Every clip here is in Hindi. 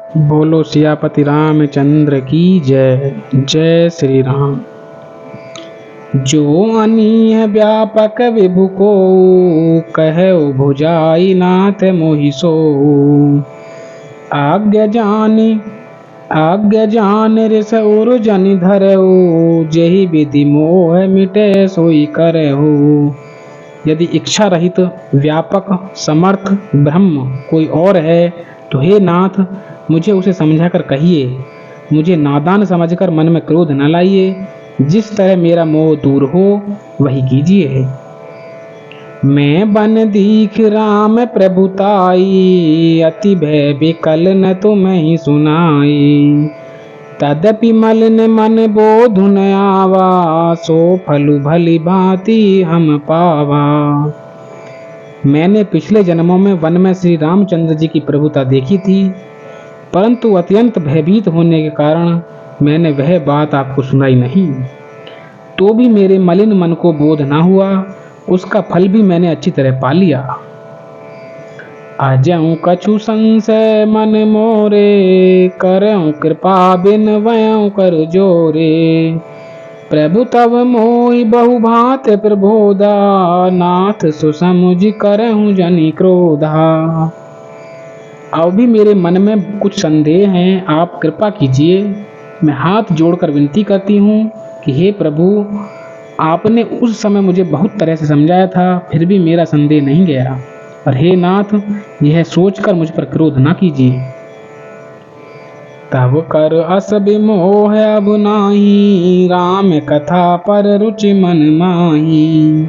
बोलो सियापति रामचंद्र की जय। जय श्री राम। जो अनीह व्यापक विभु को, कहो भुजाई नाथ मोहि सो। आज्ञा जान रिस उर जनि धरऊ, जेहि विधि मोह मिटे सोई करहु। यदि इच्छा रहित व्यापक समर्थ ब्रह्म कोई और है तो हे नाथ, मुझे उसे समझाकर कहिए। मुझे नादान समझकर मन में क्रोध न लाइए। जिस तरह मेरा मोह दूर हो वही कीजिए। मैं बन दीख राम प्रभुताई, अति भय विकल न तुम्हें सुनाई। तदपि मलिन मन बोध न आवा, सो फलु भली भांति हम पावा। मैंने पिछले जन्मों में वन में श्री रामचंद्र जी की प्रभुता देखी थी, परंतु अत्यंत भयभीत होने के कारण मैंने वह बात आपको सुनाई नहीं। तो भी मेरे मलिन मन को बोध ना हुआ, उसका फल भी मैंने अच्छी तरह पा लिया। अजऊँ कछु संशय मन मोरे, करऊँ कृपा बिन वयों कर जोरे। प्रभु तब मोहि बहु भांति प्रबोधा, नाथ सुसमुझ करहूँ जनि क्रोधा। अब भी मेरे मन में कुछ संदेह हैं, आप कृपा कीजिए। मैं हाथ जोड़कर विनती करती हूँ कि हे प्रभु, आपने उस समय मुझे बहुत तरह से समझाया था, फिर भी मेरा संदेह नहीं गया। और हे नाथ, यह सोचकर मुझ पर क्रोध ना कीजिए। तब कर अस विमोह अब नाही, राम कथा पर रुचि मन माही।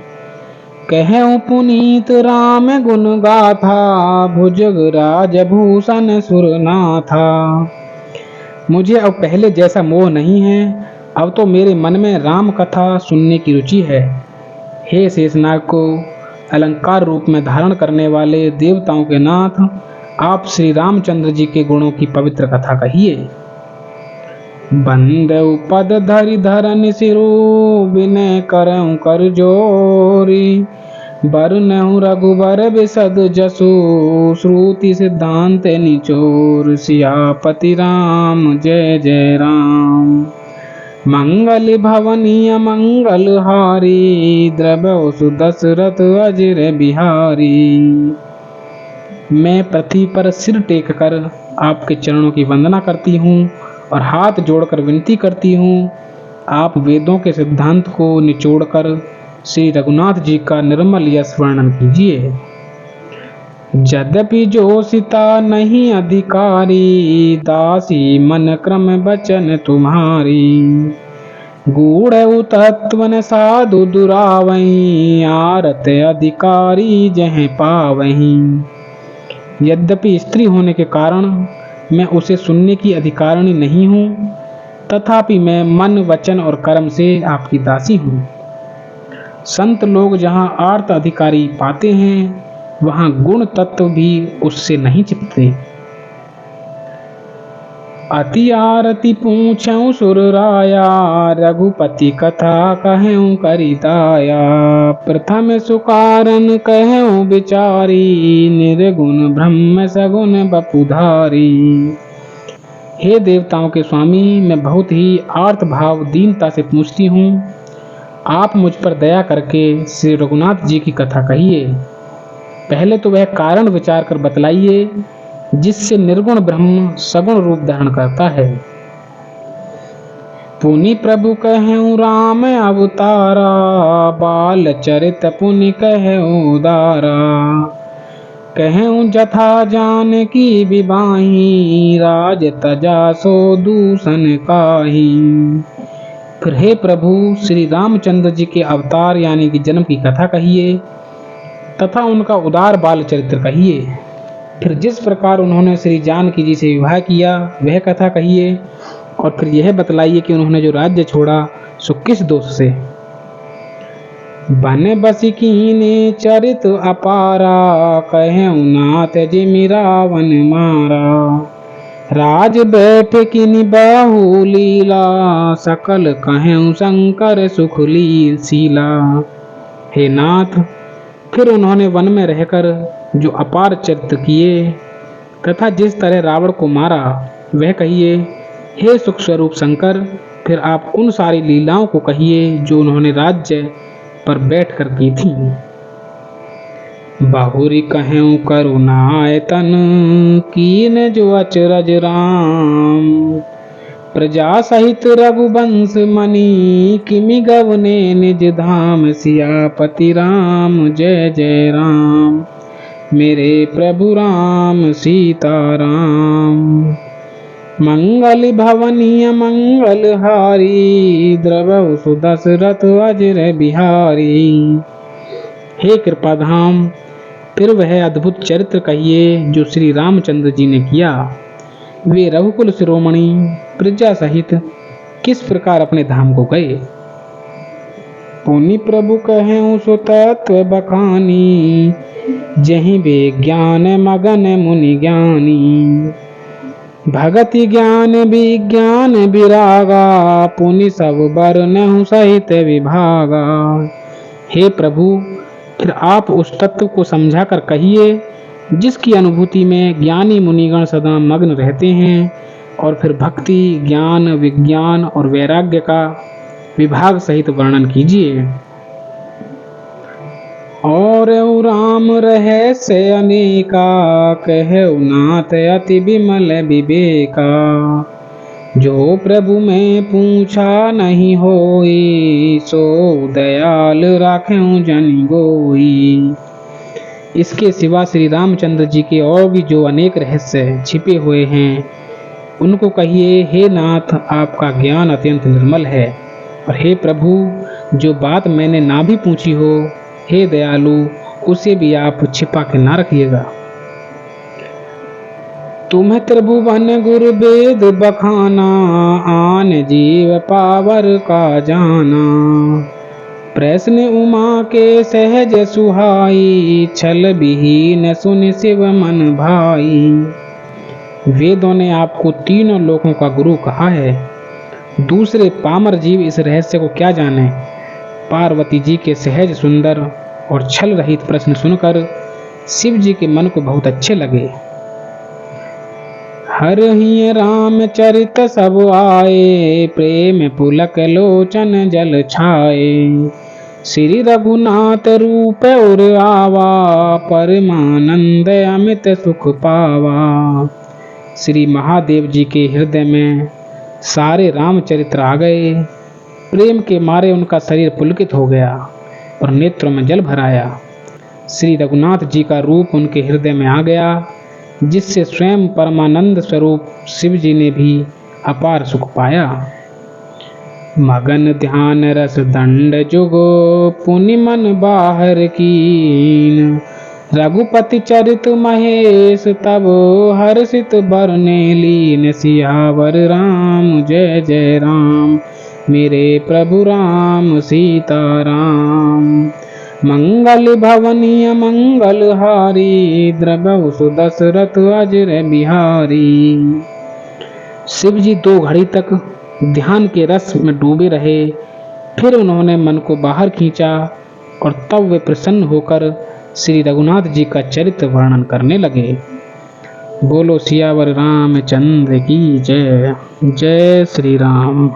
कहूँ पुनीत राम गुण गाथा, भुजग राज भूषण सुरनाथा। मुझे अब पहले जैसा मोह नहीं है, अब तो मेरे मन में राम कथा सुनने की रुचि है। हे शेषनाग को अलंकार रूप में धारण करने वाले देवताओं के नाथ, आप श्री रामचंद्र जी के गुणों की पवित्र कथा कहिए। बंदउ पद धरि धरन सिरु, विनय करऊँ कर जोरी। बरनहु रघुबर बिसद जसु, श्रुति सिद्धांत निचोर। सियापति राम जय जय राम। मंगल भवनीय मंगल हारी, द्रवौ सुदशरथ अजिर बिहारी। मैं पृथ्वी पर सिर टेक कर आपके चरणों की वंदना करती हूँ और हाथ जोड़कर विनती करती हूँ, आप वेदों के सिद्धांत को निचोड़कर श्री रघुनाथ जी का निर्मल यश वर्णन कीजिए। यद्यपि जो सीता नहीं अधिकारी, दासी मन क्रम बचन तुम्हारी। गूढ़ तत्व न साधु दुरावहीं, आरत अधिकारी जह पावहीं। यद्यपि स्त्री होने के कारण मैं उसे सुनने की अधिकारिणी नहीं हूँ, तथापि मैं मन वचन और कर्म से आपकी दासी हूँ। संत लोग जहाँ आर्त अधिकारी पाते हैं, वहाँ गुण तत्व भी उससे नहीं चिपते। अति आरती पूछऊँ सुर राया, रघुपति कथा कहूँ करिताया। प्रथम सुकारण कहूँ विचारी, निर्गुण ब्रह्म सगुण बपुधारी। हे देवताओं के स्वामी, मैं बहुत ही आर्त भाव दीनता से पूछती हूँ, आप मुझ पर दया करके श्री रघुनाथ जी की कथा कहिए। पहले तो वह कारण विचार कर बतलाइए जिससे निर्गुण ब्रह्म सगुण रूप धारण करता है। पुनि प्रभु कहूँ राम अवतारा, बाल चरित पुनि कहूँ उदारा। कहूँ जथा जान की विवाही, राज तजा सो दूषण काही। फिर हे प्रभु, श्री रामचंद्र जी के अवतार यानी कि जन्म की कथा कहिए तथा उनका उदार बाल चरित्र कहिए। फिर जिस प्रकार उन्होंने श्री जानकी जी से विवाह किया वह कथा कहिए, और फिर यह बतलाइए कि उन्होंने जो राज्य छोड़ा सो किस दोष से। बन बसी कीने चरित अपारा, कहूँ नाथ जिमि रावण मारा। राज बैठ किनि बाहु लीला, सकल कहूँ शंकर सुख लीला। हे नाथ, फिर उन्होंने वन में रहकर जो अपार चरित्र किए तथा जिस तरह रावण को मारा वह कहिए। हे सुख स्वरूप शंकर, फिर आप उन सारी लीलाओं को कहिए जो उन्होंने राज्य पर बैठकर की थी। बाहुरी कहूँ करुणायतन, कीन जो अचरज राम। प्रजा सहित रघुवंश मणि, किमि गवने निज धाम। सियापति राम जय जय राम, मेरे प्रभु राम सीताराम। मंगल भवनीय मंगल हारी, द्रवहु सुदशरथ अजर बिहारी। हे कृपाधाम, फिर वह अद्भुत चरित्र कहिए जो श्री रामचंद्र जी ने किया। वे रघुकुल शिरोमणि प्रजा सहित किस प्रकार अपने धाम को गए। पुनि प्रभु कहें सो तत्व बखानी, जहि विज्ञान मगन मुनि ज्ञानी। भगति ज्ञान विज्ञान विरागा, पुनि सब बरनहु सहित विभागा। हे प्रभु, फिर आप उस तत्व को समझाकर कहिए जिसकी अनुभूति में ज्ञानी मुनिगण सदा मग्न रहते हैं, और फिर भक्ति ज्ञान विज्ञान और वैराग्य का विभाग सहित वर्णन कीजिए। और राम रहस्य अनेका, कहु नाथ अति विमल विवेका। जो प्रभु में पूछा नहीं होई, सो दयाल राखें जन गोई। इसके सिवा श्री रामचंद्र जी के और भी जो अनेक रहस्य छिपे हुए हैं उनको कहिए। हे नाथ, आपका ज्ञान अत्यंत निर्मल है, और हे प्रभु, जो बात मैंने ना भी पूछी हो, हे दयालु, उसे भी आप छिपा के ना रखिएगा। तुम्हें त्रिभुवन गुरु वेद बखाना, आन जीव पावर का जाना। प्रश्न उमा के सहज सुहाई, छल विहीन सुन शिव मन भाई। वेदों ने आपको तीनों लोकों का गुरु कहा है, दूसरे पामर जीव इस रहस्य को क्या जाने। पार्वती जी के सहज सुंदर और छल रहित प्रश्न सुनकर शिव जी के मन को बहुत अच्छे लगे। हर ही रामचरित सब आए, प्रेम पुलक लोचन जल छाए। श्री रघुनाथ रूप और आवा, परमानंद अमित सुख पावा। श्री महादेव जी के हृदय में सारे रामचरित्र आ गए। प्रेम के मारे उनका शरीर पुलकित हो गया और नेत्रों में जल भर आया। श्री रघुनाथ जी का रूप उनके हृदय में आ गया, जिससे स्वयं परमानंद स्वरूप शिव जी ने भी अपार सुख पाया। मगन ध्यान रस दंड जुगो, पुनि मन बाहर कीन। रघुपति चरित महेश तब, हर्षित बरने लीन। सियावर राम जय जय राम, मेरे प्रभु राम सीताराम। मंगल भवनीय मंगल हारी, द्रवहु सुदशरथ अजर बिहारी। शिव जी 2 घड़ी तक ध्यान के रस में डूबे रहे। फिर उन्होंने मन को बाहर खींचा और तब वे प्रसन्न होकर श्री रघुनाथ जी का चरित्र वर्णन करने लगे। बोलो सियावर रामचंद्र की जय। जय श्री राम।